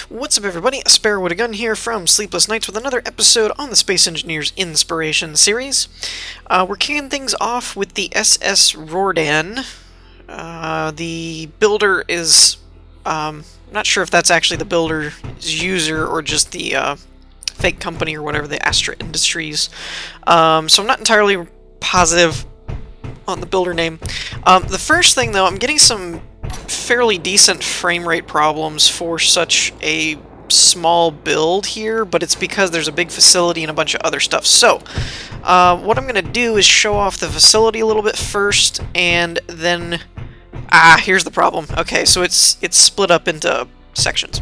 What's up, everybody? Sparrow with a Gun here from Sleepless Nights with another episode on the Space Engineers Inspiration series. We're kicking things off with the SS Rordan. The builder is... not sure if that's actually the builder's user or just the fake company or whatever, the Astra Industries. So I'm not entirely positive on the builder name. The first thing, though, I'm getting some fairly decent frame rate problems for such a small build here, but it's because there's a big facility and a bunch of other stuff. So, what I'm going to do is show off the facility a little bit first, and then... here's the problem. Okay, so it's split up into sections.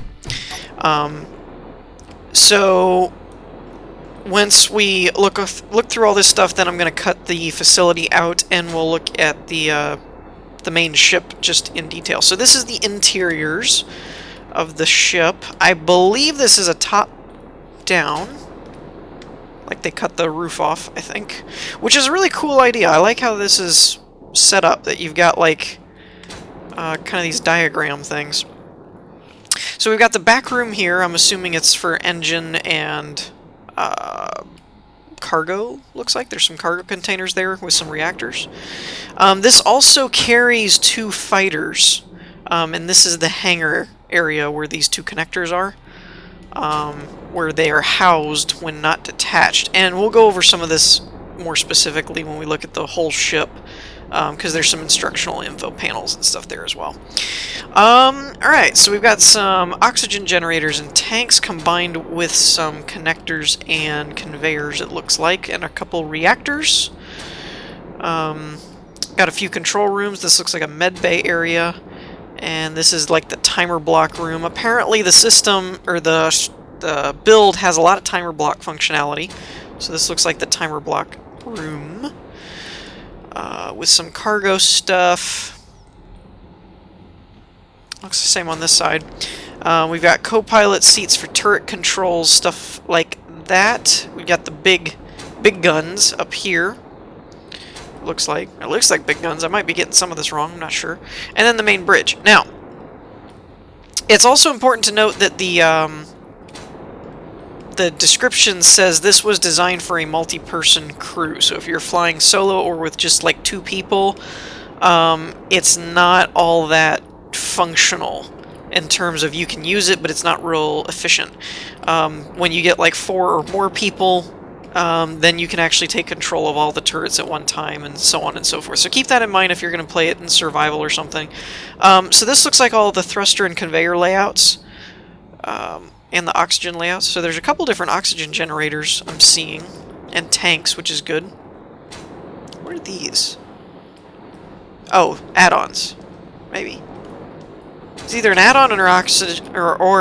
So, once we look through all this stuff, then I'm going to cut the facility out, and we'll look at the main ship just in detail. So this is the interiors of the ship. I believe this is a top-down. Like they cut the roof off, I think. Which is a really cool idea. I like how this is set up, that you've got like kind of these diagram things. So we've got the back room here. I'm assuming it's for engine and cargo, looks like. There's some cargo containers there with some reactors. This also carries two fighters, and this is the hangar area where these two connectors are, where they are housed when not detached. And we'll go over some of this more specifically when we look at the whole ship, because there's some instructional info panels and stuff there as well. Alright, so we've got some oxygen generators and tanks combined with some connectors and conveyors, it looks like, and a couple reactors. Got a few control rooms. This looks like a med bay area, and this is like the timer block room. Apparently the system, or the build, has a lot of timer block functionality, so this looks like the timer block room. With some cargo stuff. Looks the same on this side. We've got co-pilot seats for turret controls, stuff like that. We've got the big guns up here. It looks like big guns. I might be getting some of this wrong, I'm not sure. And then the main bridge. Now, it's also important to note that the description says this was designed for a multi-person crew. So if you're flying solo or with just like two people, it's not all that functional in terms of you can use it, but it's not real efficient. When you get like 4 or more people, then you can actually take control of all the turrets at one time, and so on and so forth. So keep that in mind if you're going to play it in survival or something. So this looks like all the thruster and conveyor layouts. And the oxygen layouts. So there's a couple different oxygen generators I'm seeing, and tanks, which is good. What are these? Oh, add-ons. Maybe. It's either an add-on or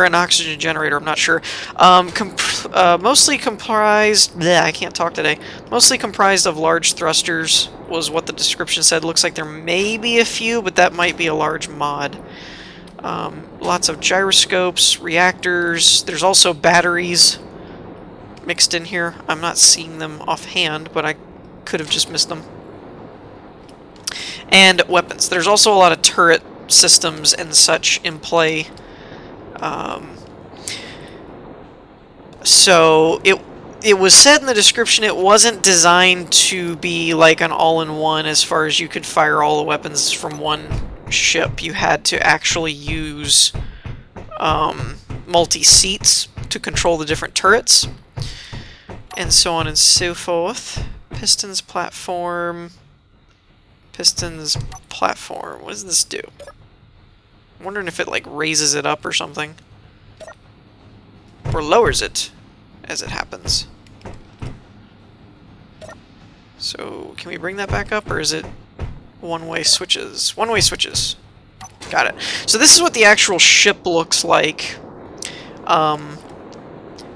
an oxygen generator, I'm not sure. Mostly comprised... Bleh, I can't talk today. Mostly comprised of large thrusters, was what the description said. Looks like there may be a few, but that might be a large mod. Lots of gyroscopes, reactors. There's also batteries mixed in here. I'm not seeing them offhand, but I could have just missed them. And weapons. There's also a lot of turret systems and such in play. So it was said in the description it wasn't designed to be like an all-in-one as far as you could fire all the weapons from one ship. You had to actually use multi-seats to control the different turrets, and so on and so forth. Pistons platform. What does this do? I'm wondering if it like raises it up or something, or lowers it as it happens. So can we bring that back up, or is it one-way switches? One-way switches. Got it. So this is what the actual ship looks like.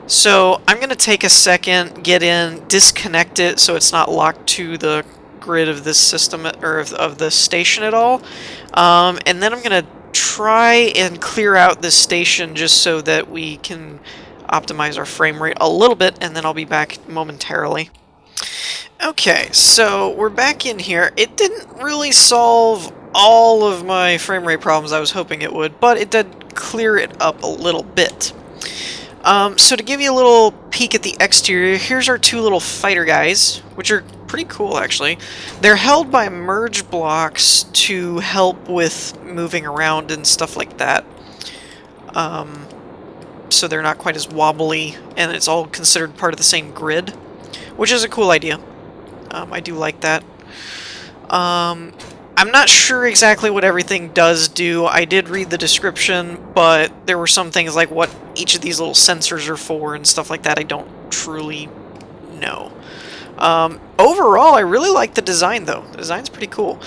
So I'm going to take a second, get in, disconnect it so it's not locked to the grid of this system, or of the station at all. And then I'm going to try and clear out this station just so that we can optimize our frame rate a little bit, and then I'll be back momentarily. Okay, so we're back in here. It didn't really solve all of my frame rate problems I was hoping it would, but it did clear it up a little bit. So to give you a little peek at the exterior, here's our two little fighter guys, which are pretty cool actually. They're held by merge blocks to help with moving around and stuff like that. So they're not quite as wobbly, and it's all considered part of the same grid, which is a cool idea. I do like that. I'm not sure exactly what everything does do. I did read the description, but there were some things like what each of these little sensors are for and stuff like that I don't truly know. Overall, I really like the design, though. The design's pretty cool.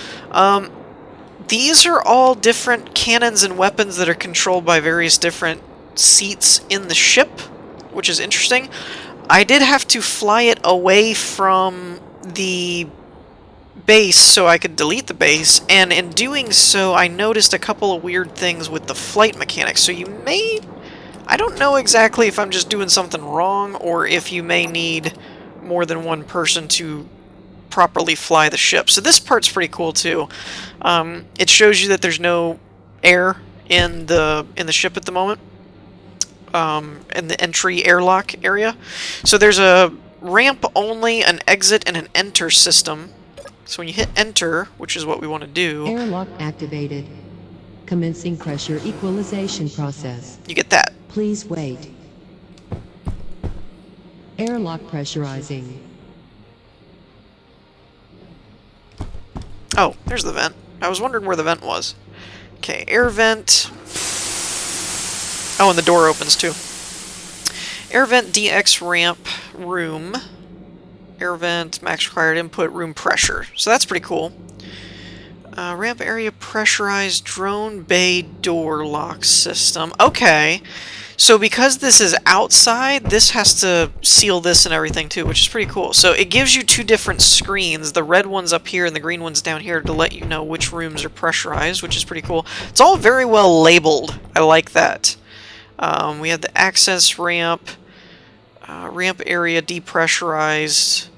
These are all different cannons and weapons that are controlled by various different seats in the ship, which is interesting. I did have to fly it away from the base so I could delete the base, and in doing so I noticed a couple of weird things with the flight mechanics. So you may... I don't know exactly if I'm just doing something wrong or if you may need more than one person to properly fly the ship. So this part's pretty cool too. It shows you that there's no air in the ship at the moment, in the entry airlock area. So there's a ramp only, an exit, and an enter system. So when you hit enter, which is what we want to do... Airlock activated. Commencing pressure equalization process. You get that. Please wait. Airlock pressurizing. Oh, there's the vent. I was wondering where the vent was. Okay, air vent. Oh, and the door opens too. Air vent DX ramp room. Air vent, max required input, room pressure. So that's pretty cool. Ramp area pressurized drone bay door lock system. Okay. So because this is outside, this has to seal this and everything too, which is pretty cool. So it gives you two different screens. The red one's up here and the green one's down here to let you know which rooms are pressurized, which is pretty cool. It's all very well labeled. I like that. We have the access ramp, ramp area depressurized,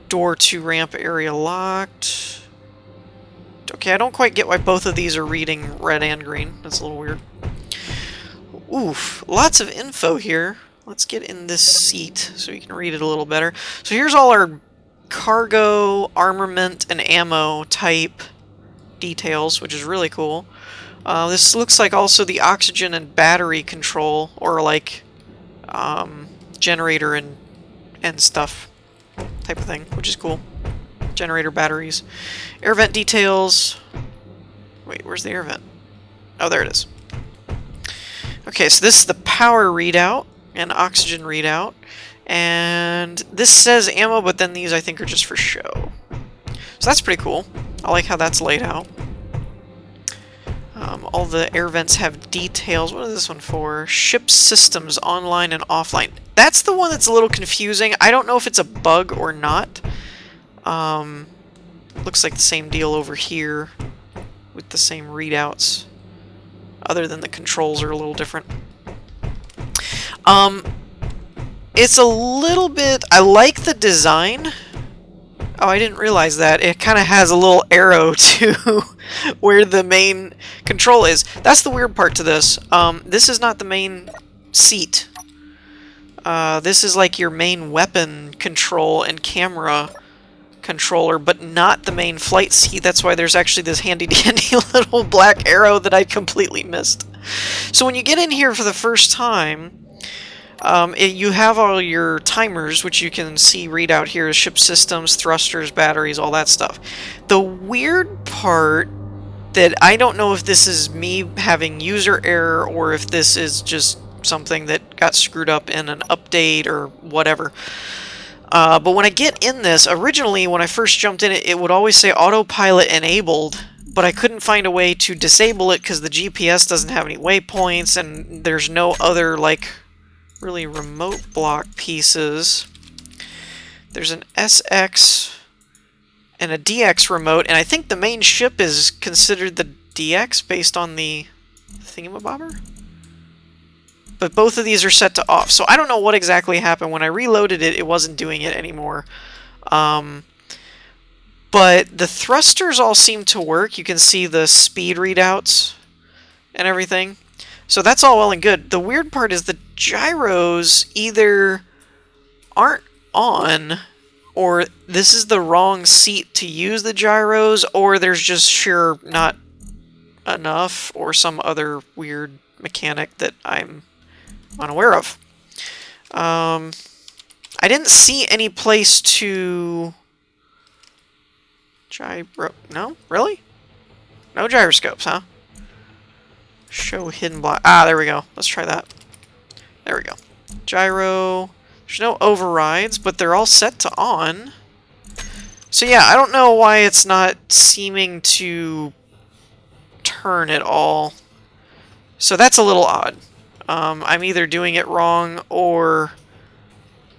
door to ramp area locked. Okay, I don't quite get why both of these are reading red and green. That's a little weird. Oof, lots of info here. Let's get in this seat so you can read it a little better. So here's all our cargo, armament, and ammo type details, which is really cool. This looks like also the oxygen and battery control, or like generator and stuff type of thing, which is cool. Generator batteries. Air vent details. Wait, where's the air vent? Oh, there it is. Okay, so this is the power readout and oxygen readout. And this says ammo, but then these I think are just for show. So that's pretty cool. I like how that's laid out. All the air vents have details. What is this one for? Ship systems online and offline. That's the one that's a little confusing. I don't know if it's a bug or not. Looks like the same deal over here with the same readouts, other than the controls are a little different. It's a little bit... I like the design. Oh, I didn't realize that. It kind of has a little arrow to where the main control is. That's the weird part to this. This is not the main seat. This is like your main weapon control and camera controller, but not the main flight seat. That's why there's actually this handy-dandy little black arrow that I completely missed. So when you get in here for the first time, you have all your timers, which you can see read out here: ship systems, thrusters, batteries, all that stuff. The weird part that I don't know if this is me having user error or if this is just something that got screwed up in an update or whatever. But when I get in this, originally when I first jumped in it would always say autopilot enabled, but I couldn't find a way to disable it because the GPS doesn't have any waypoints and there's no other like really remote block pieces. There's an SX and a DX remote, and I think the main ship is considered the DX based on the thingamabobber? But both of these are set to off, so I don't know what exactly happened. When I reloaded it, it wasn't doing it anymore. But the thrusters all seem to work. You can see the speed readouts and everything. So that's all well and good. The weird part is the gyros either aren't on, or this is the wrong seat to use the gyros, or there's just sure not enough, or some other weird mechanic that I'm unaware of. I didn't see any place to... No? Really? No gyroscopes, huh? Show hidden block. Ah, there we go. Let's try that. There we go. Gyro. There's no overrides, but they're all set to on. So yeah, I don't know why it's not seeming to turn at all. So that's a little odd. I'm either doing it wrong or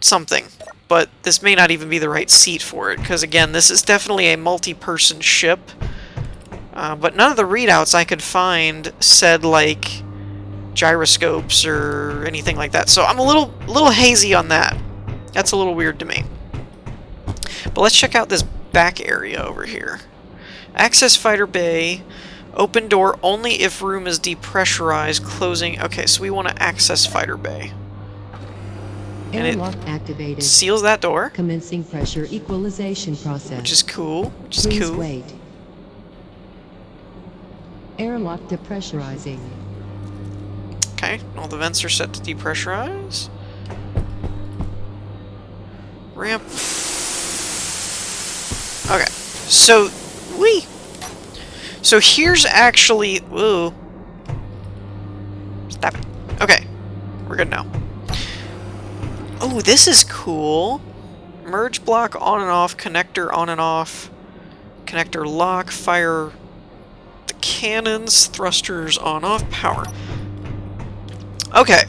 something. But this may not even be the right seat for it, because again, this is definitely a multi-person ship. But none of the readouts I could find said, like, gyroscopes or anything like that. So I'm a little hazy on that. That's a little weird to me. But let's check out this back area over here. Access fighter bay. Open door only if room is depressurized. Closing. Okay, so we want to access fighter bay. And Airlock activated. Seals that door. Commencing pressure equalization process. Which is cool. Please wait. Airlock depressurizing. Okay, all the vents are set to depressurize. Ramp. Okay, so So here's actually... Ooh. Stop it. Okay, we're good now. Oh, this is cool. Merge block on and off, connector on and off, connector lock, fire the cannons, thrusters on off, power. Okay.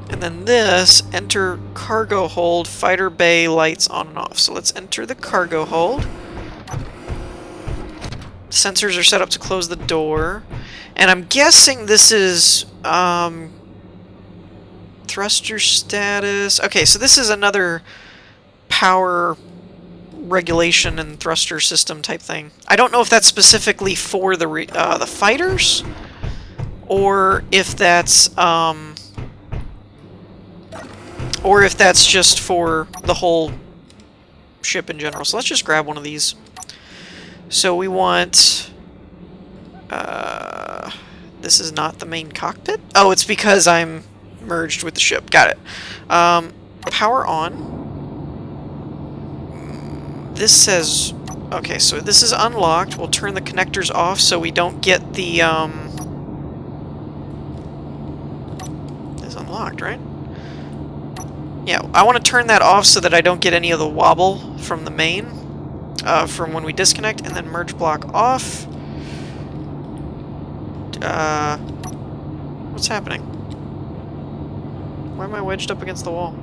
And then this, enter cargo hold, fighter bay lights on and off. So let's enter the cargo hold. Sensors are set up to close the door. And I'm guessing this is thruster status. Okay, so this is another power regulation and thruster system type thing. I don't know if that's specifically for the fighters, or if that's just for the whole ship in general. So let's just grab one of these. So we want... this is not the main cockpit? Oh, it's because I'm merged with the ship. Got it. Power on. This says... Okay, so this is unlocked. We'll turn the connectors off so we don't get the... It's unlocked, right? Yeah, I want to turn that off so that I don't get any of the wobble from the main, from when we disconnect, and then merge block off. What's happening? Why am I wedged up against the wall?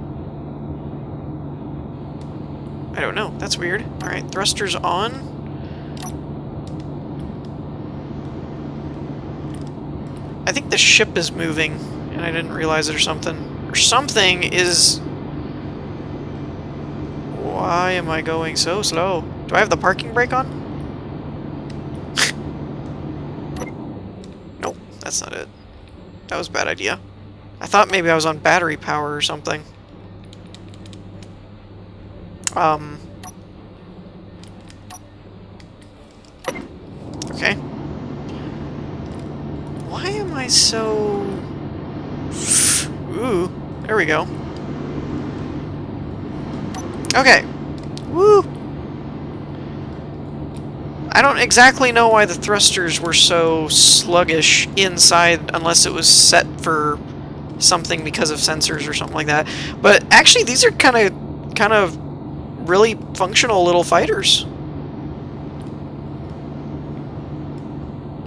I don't know. That's weird. Alright, thrusters on. I think the ship is moving, and I didn't realize it or something. Or something is... Why am I going so slow? Do I have the parking brake on? Nope, that's not it. That was a bad idea. I thought maybe I was on battery power or something. Okay. Why am I so... Ooh, there we go. Okay. Woo! I don't exactly know why the thrusters were so sluggish inside, unless it was set for something because of sensors or something like that. But actually, these are kind of really functional little fighters.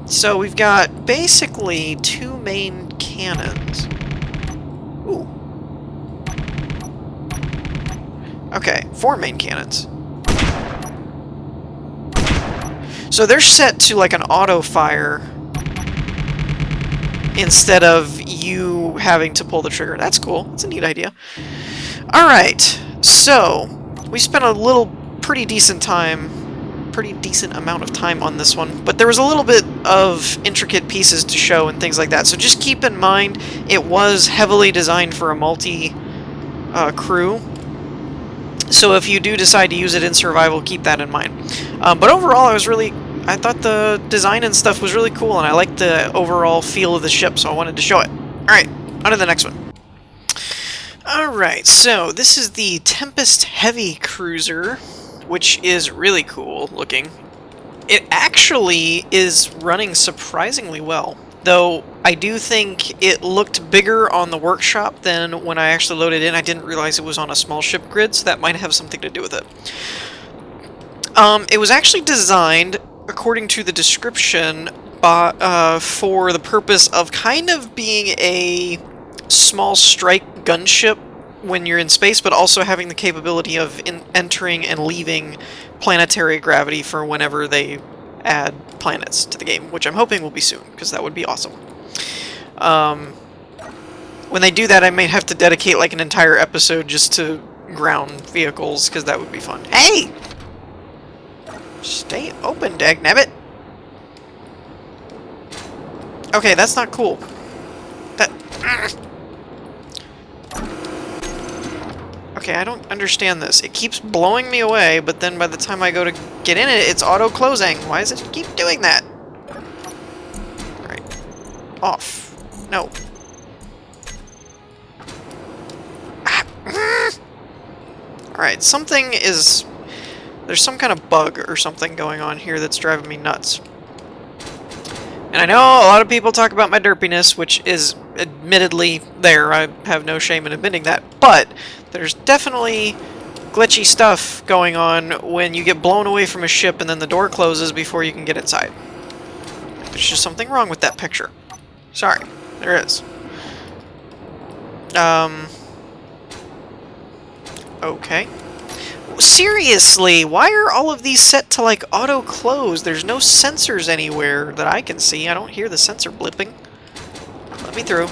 So we've got basically two main cannons. Ooh. Okay, 4 main cannons. So they're set to like an auto fire instead of you having to pull the trigger. That's cool. That's a neat idea. Alright, so we spent a pretty decent time pretty decent amount of time on this one, but there was a little bit of intricate pieces to show and things like that, so just keep in mind it was heavily designed for a multi-crew. So if you do decide to use it in survival, keep that in mind. But overall, I thought the design and stuff was really cool, and I liked the overall feel of the ship, so I wanted to show it. Alright, on to the next one. Alright, so this is the Tempest Heavy Cruiser, which is really cool looking. It actually is running surprisingly well, though I do think it looked bigger on the workshop than when I actually loaded in. I didn't realize it was on a small ship grid, so that might have something to do with it. It was actually designed, according to the description, for the purpose of kind of being a small strike gunship when you're in space, but also having the capability of entering and leaving planetary gravity for whenever they add planets to the game, which I'm hoping will be soon, because that would be awesome. When they do that, I may have to dedicate like an entire episode just to ground vehicles, because that would be fun. Hey! Stay open, dagnabbit! Okay, that's not cool. Okay, I don't understand this. It keeps blowing me away, but then by the time I go to get in it, it's auto-closing. Why does it keep doing that? Alright. Off. No. Alright, something is... There's some kind of bug or something going on here that's driving me nuts. And I know a lot of people talk about my derpiness, which is admittedly there. I have no shame in admitting that. But there's definitely glitchy stuff going on when you get blown away from a ship and then the door closes before you can get inside. There's just something wrong with that picture. Sorry. There is. Okay. Seriously, why are all of these set to, like, auto-close? There's no sensors anywhere that I can see. I don't hear the sensor blipping. Let me through.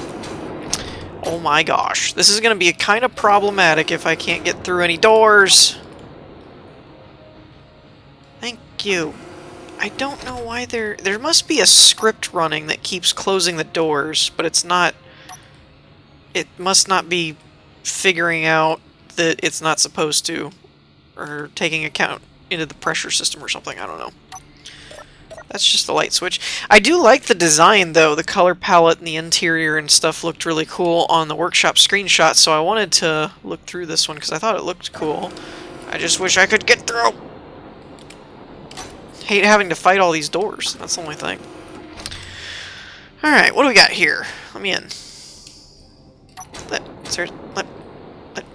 Oh my gosh. This is going to be kind of problematic if I can't get through any doors. Thank you. I don't know why there must be a script running that keeps closing the doors, but it's not... It must not be figuring out that it's not supposed to. Or taking account into the pressure system or something, I don't know. That's just the light switch. I do like the design, though. The color palette and the interior and stuff looked really cool on the workshop screenshot, so I wanted to look through this one because I thought it looked cool. I just wish I could get through! Hate having to fight all these doors. That's the only thing. Alright, what do we got here? Let me in. Let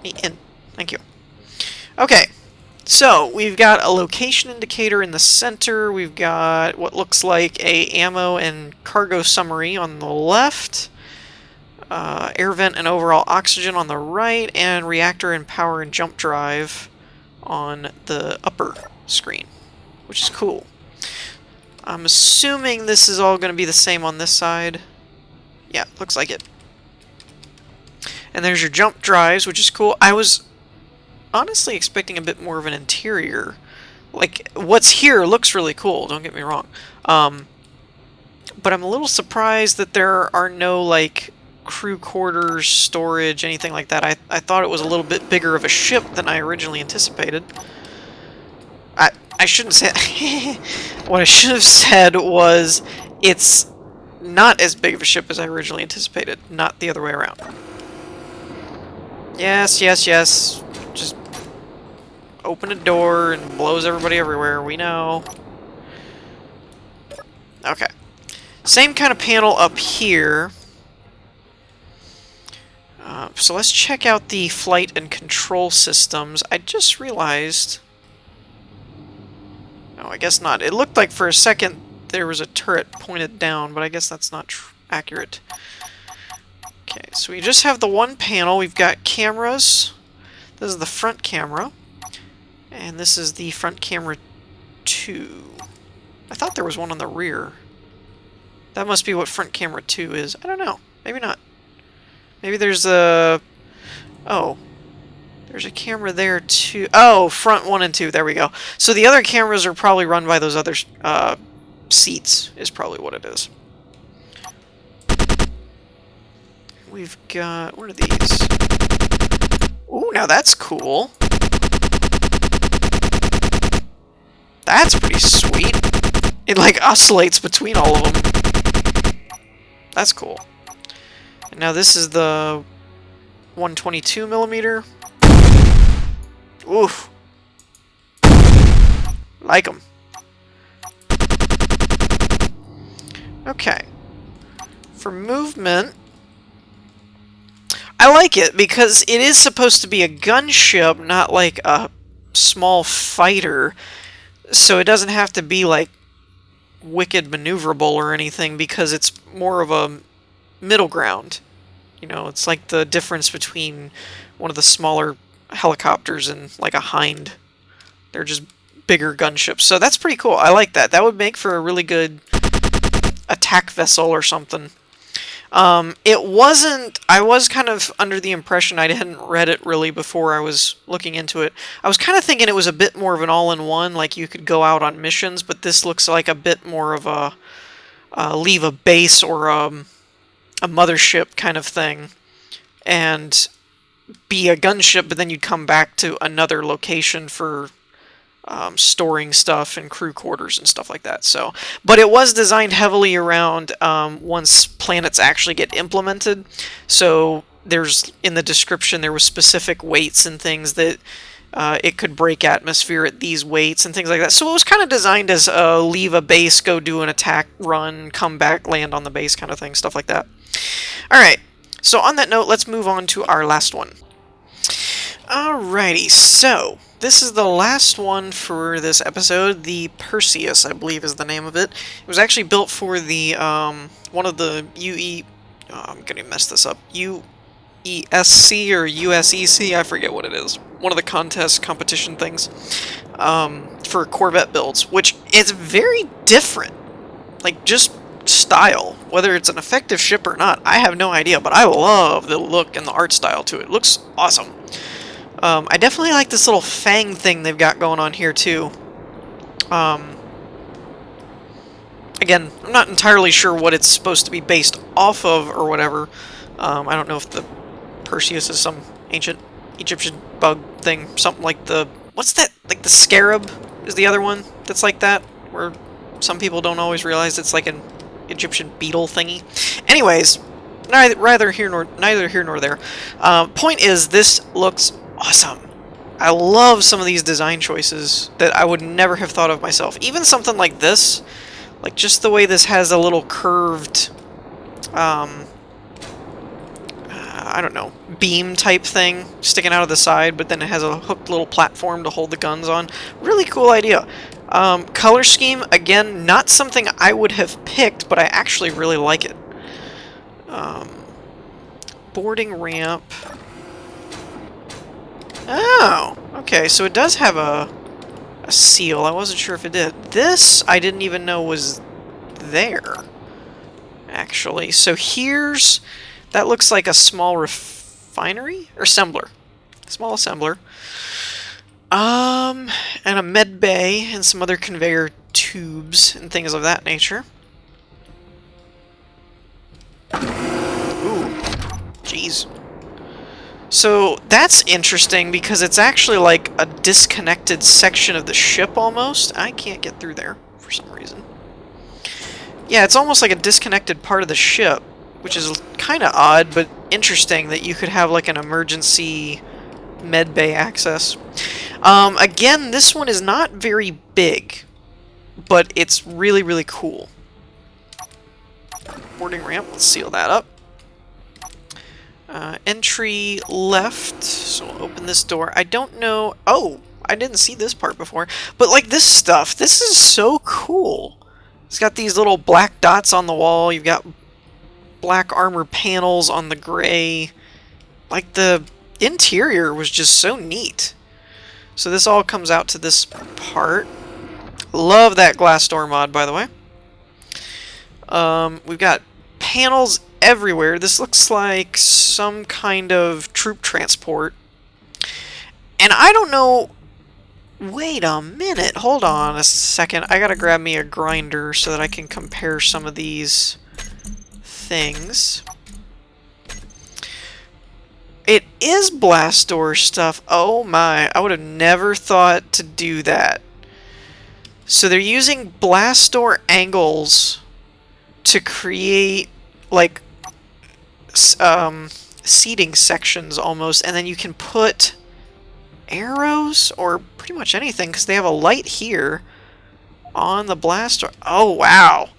me in. Thank you. Okay. So, we've got a location indicator in the center, we've got what looks like a ammo and cargo summary on the left, air vent and overall oxygen on the right, and reactor and power and jump drive on the upper screen, which is cool. I'm assuming this is all going to be the same on this side. Yeah, looks like it. And there's your jump drives, which is cool. I was honestly expecting a bit more of an interior. Like, what's here looks really cool, don't get me wrong. But I'm a little surprised that there are no, like, crew quarters, storage, anything like that. I thought it was a little bit bigger of a ship than I originally anticipated. I shouldn't say... What I should have said was, it's not as big of a ship as I originally anticipated, not the other way around. Yes, yes, yes. Just open a door and blows everybody everywhere, we know. Okay. Same kind of panel up here. So let's check out the flight and control systems. I just realized... No, I guess not. It looked like for a second there was a turret pointed down, but I guess that's not accurate. Okay, so we just have the one panel. We've got cameras. This is the front camera. And this is the front camera 2. I thought there was one on the rear. That must be what front camera 2 is. I don't know. Maybe not. Maybe there's a... Oh. There's a camera there too. Oh, front 1 and 2. There we go. So the other cameras are probably run by those other seats, is probably what it is. We've got... What are these? Ooh, now that's cool. That's pretty sweet. It, like, oscillates between all of them. That's cool. And now this is the 122 millimeter. Oof. Like them. Okay. For movement, I like it because it is supposed to be a gunship, not like a small fighter. So it doesn't have to be like wicked maneuverable or anything because it's more of a middle ground. You know, it's like the difference between one of the smaller helicopters and like a Hind. They're just bigger gunships. So that's pretty cool. I like that. That would make for a really good attack vessel or something. It wasn't... I was kind of under the impression, I hadn't read it really before I was looking into it. I was kind of thinking it was a bit more of an all-in-one, like you could go out on missions, but this looks like a bit more of a leave a base or a mothership kind of thing, and be a gunship, but then you'd come back to another location for storing stuff and crew quarters and stuff like that. So, but it was designed heavily around once planets actually get implemented. So there's, in the description, there was specific weights and things that it could break atmosphere at these weights and things like that. So it was kind of designed as leave a base, go do an attack run, come back, land on the base kind of thing, stuff like that. Alright, so on that note, let's move on to our last one. Alrighty, so this is the last one for this episode. The Perseus, I believe, is the name of it. It was actually built for the one of the I'm gonna mess this up. UESC or USEC, I forget what it is. One of the competition things for Corvette builds, which is very different. Like, just style, whether it's an effective ship or not, I have no idea, but I love the look and the art style to it. It looks awesome. I definitely like this little fang thing they've got going on here too. Again, I'm not entirely sure what it's supposed to be based off of or whatever. I don't know if the Perseus is some ancient Egyptian bug thing, something like the... What's that? Like the scarab is the other one that's like that, where some people don't always realize it's like an Egyptian beetle thingy. Anyways, neither here nor there. Point is, this looks awesome. I love some of these design choices that I would never have thought of myself. Even something like this, like just the way this has a little curved, I don't know, beam type thing sticking out of the side, but then it has a hooked little platform to hold the guns on. Really cool idea. Color scheme, again, not something I would have picked, but I actually really like it. Boarding ramp. Oh, okay, so it does have a seal. I wasn't sure if it did. This, I didn't even know was there, actually. So here's... That looks like a small refinery? Or assembler. Small assembler. And a med bay and some other conveyor tubes and things of that nature. Ooh. Jeez. So that's interesting because it's actually like a disconnected section of the ship almost. I can't get through there for some reason. Yeah, it's almost like a disconnected part of the ship, which is kind of odd, but interesting that you could have like an emergency med bay access. Again, this one is not very big, but it's really, really cool. Boarding ramp, let's seal that up. Entry left, so we'll open this door. I don't know... Oh, I didn't see this part before. But like this stuff, this is so cool. It's got these little black dots on the wall. You've got black armor panels on the gray. Like the interior was just so neat. So this all comes out to this part. Love that glass door mod, by the way. We've got panels everywhere. This looks like some kind of troop transport. And I don't know... Wait a minute. Hold on a second. I gotta grab me a grinder so that I can compare some of these things. It is blast door stuff. Oh my. I would have never thought to do that. So they're using blast door angles to create, like, seating sections almost, and then you can put arrows or pretty much anything because they have a light here on the blast door. Oh wow,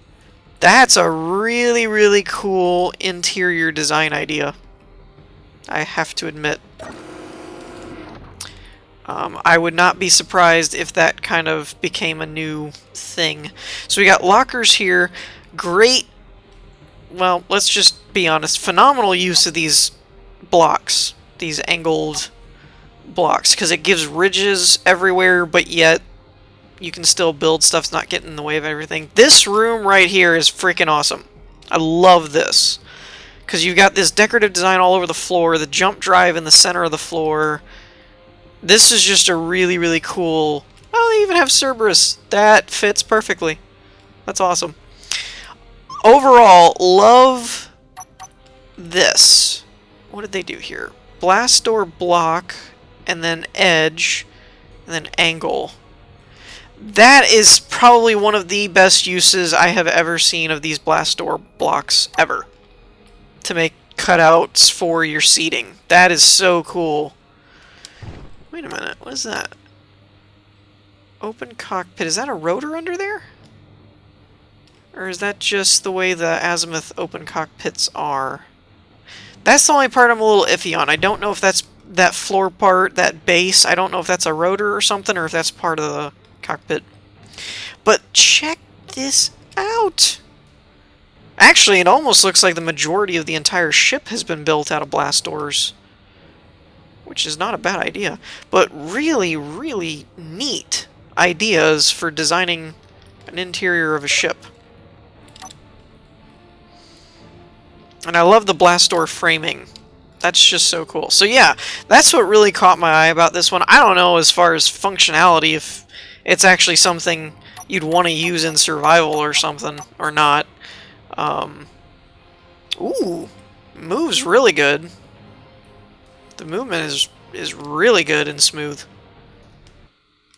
that's a really, really cool interior design idea, I have to admit. I would not be surprised if that kind of became a new thing. So we got lockers here. Great, well, let's just be honest, phenomenal use of these blocks, these angled blocks, because it gives ridges everywhere, but yet you can still build stuff's not getting in the way of everything. This room right here is freaking awesome. I love this, because you've got this decorative design all over the floor, the jump drive in the center of the floor. This is just a really, really cool... Oh, they even have Cerberus. That fits perfectly. That's awesome. Overall, love this. What did they do here? Blast door block, and then edge, and then angle. That is probably one of the best uses I have ever seen of these blast door blocks ever. To make cutouts for your seating. That is so cool. Wait a minute, what is that? Open cockpit. Is that a rotor under there? Or is that just the way the azimuth open cockpits are? That's the only part I'm a little iffy on. I don't know if that's that floor part, that base. I don't know if that's a rotor or something, or if that's part of the cockpit. But check this out! Actually, it almost looks like the majority of the entire ship has been built out of blast doors. Which is not a bad idea. But really, really neat ideas for designing an interior of a ship. And I love the blast door framing. That's just so cool. So yeah, that's what really caught my eye about this one. I don't know as far as functionality if it's actually something you'd want to use in survival or something, or not. Ooh, moves really good. The movement is really good and smooth.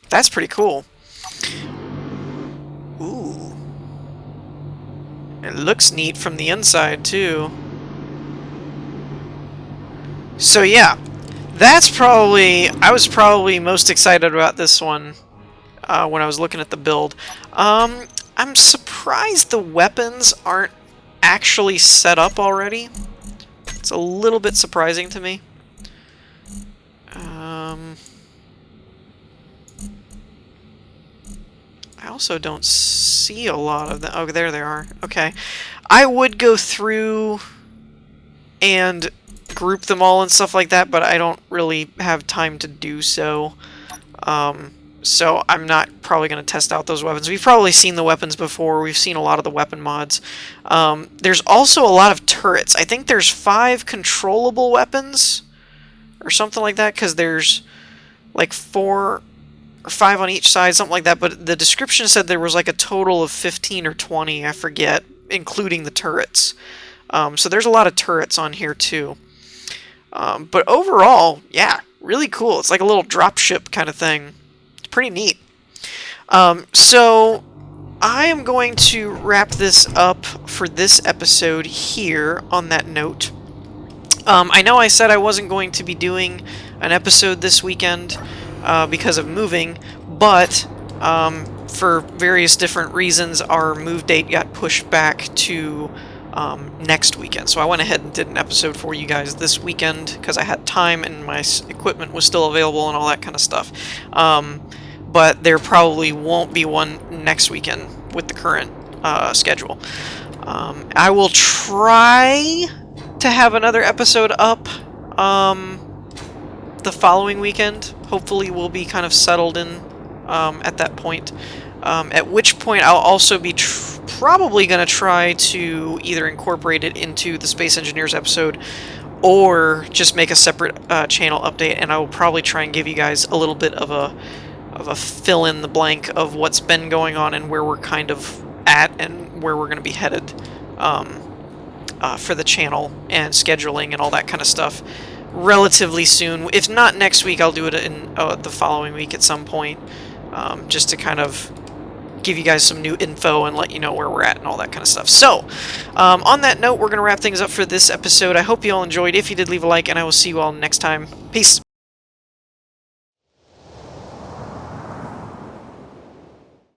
That's pretty cool. Ooh. It looks neat from the inside, too. So yeah, that's probably... I was probably most excited about this one when I was looking at the build. I'm surprised the weapons aren't actually set up already. It's a little bit surprising to me. I also don't see a lot of them. Oh, there they are. Okay. I would go through and group them all and stuff like that, but I don't really have time to do so. So I'm not probably going to test out those weapons. We've probably seen the weapons before. We've seen a lot of the weapon mods. There's also a lot of turrets. I think there's 5 controllable weapons or something like that, because there's like 4 or 5 on each side, something like that. But the description said there was like a total of 15 or 20, I forget, including the turrets. So there's a lot of turrets on here too. But overall, yeah, really cool. It's like a little dropship kind of thing. It's pretty neat. So I am going to wrap this up for this episode here on that note. I know I said I wasn't going to be doing an episode this weekend because of moving, but for various different reasons, our move date got pushed back to next weekend. So I went ahead and did an episode for you guys this weekend because I had time and my equipment was still available and all that kind of stuff. But there probably won't be one next weekend with the current schedule. I will try to have another episode up the following weekend. Hopefully we'll be kind of settled in at that point. At which point I'll also be probably going to try to either incorporate it into the Space Engineers episode or just make a separate channel update, and I will probably try and give you guys a little bit of a fill in the blank of what's been going on and where we're kind of at and where we're going to be headed for the channel and scheduling and all that kind of stuff relatively soon. If not next week, I'll do it in the following week at some point, just to kind of give you guys some new info and let you know where we're at and all that kind of stuff. So, on that note, we're going to wrap things up for this episode. I hope you all enjoyed. If you did, leave a like, and I will see you all next time. Peace.